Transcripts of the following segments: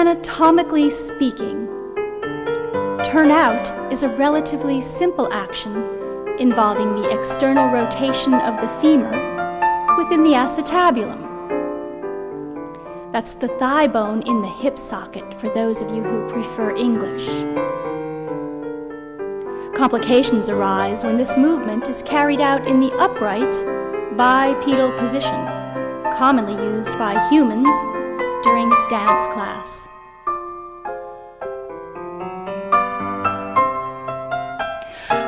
Anatomically speaking, turnout is a relatively simple action involving the external rotation of the femur within the acetabulum. That's the thigh bone in the hip socket for those of you who prefer English. Complications arise when this movement is carried out in the upright bipedal position, commonly used by humans during dance class.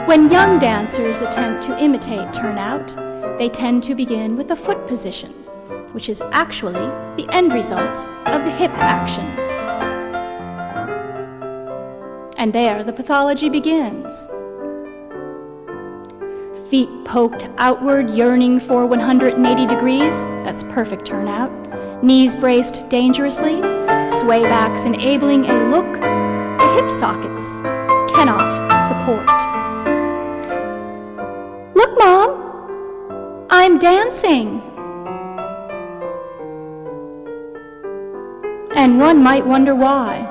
When young dancers attempt to imitate turnout, they tend to begin with a foot position, which is actually the end result of the hip action. And there the pathology begins. Feet poked outward, yearning for 180 degrees, that's perfect turnout. Knees braced dangerously, sway backs enabling a look the hip sockets cannot support. Look, Mom, I'm dancing. And one might wonder why.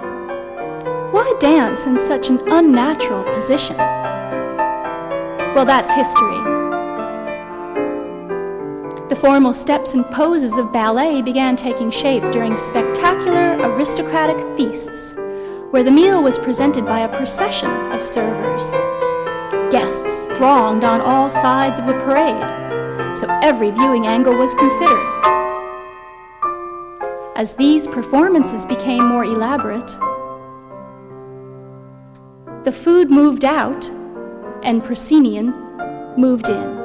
Why dance in such an unnatural position? Well, that's history. The formal steps and poses of ballet began taking shape during spectacular aristocratic feasts, where the meal was presented by a procession of servers. Guests thronged on all sides of the parade, so every viewing angle was considered. As these performances became more elaborate, the food moved out and proscenium moved in.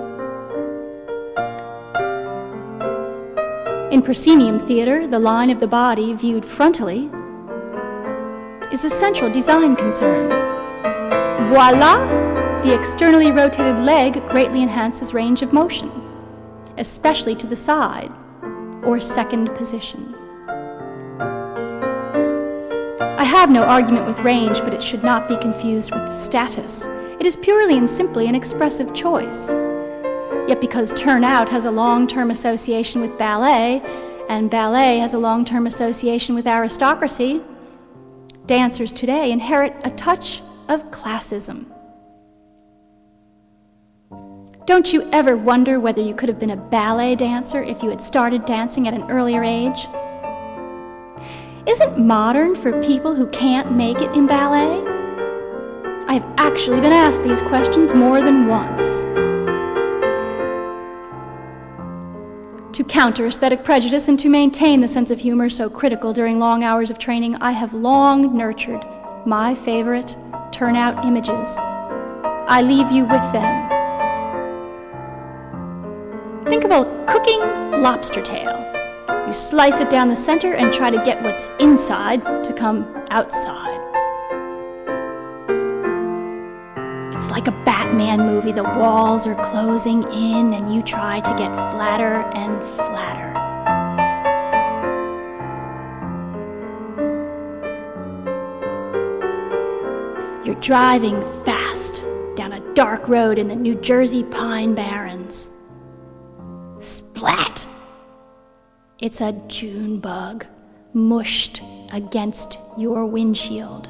In proscenium theater, the line of the body viewed frontally is a central design concern. Voila! The externally rotated leg greatly enhances range of motion, especially to the side or second position. I have no argument with range, but it should not be confused with status. It is purely and simply an expressive choice. Yet because turnout has a long-term association with ballet, and ballet has a long-term association with aristocracy, dancers today inherit a touch of classism. Don't you ever wonder whether you could have been a ballet dancer if you had started dancing at an earlier age? Isn't modern for people who can't make it in ballet? I have actually been asked these questions more than once. To counter aesthetic prejudice and to maintain the sense of humor so critical during long hours of training, I have long nurtured my favorite turnout images. I leave you with them. Think of a cooking lobster tail. You slice it down the center and try to get what's inside to come outside. It's like a Batman movie. The walls are closing in and you try to get flatter and flatter. You're driving fast down a dark road in the New Jersey Pine Barrens. Splat! It's a June bug mushed against your windshield.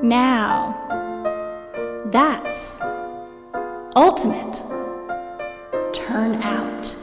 Now, that's ultimate turnout.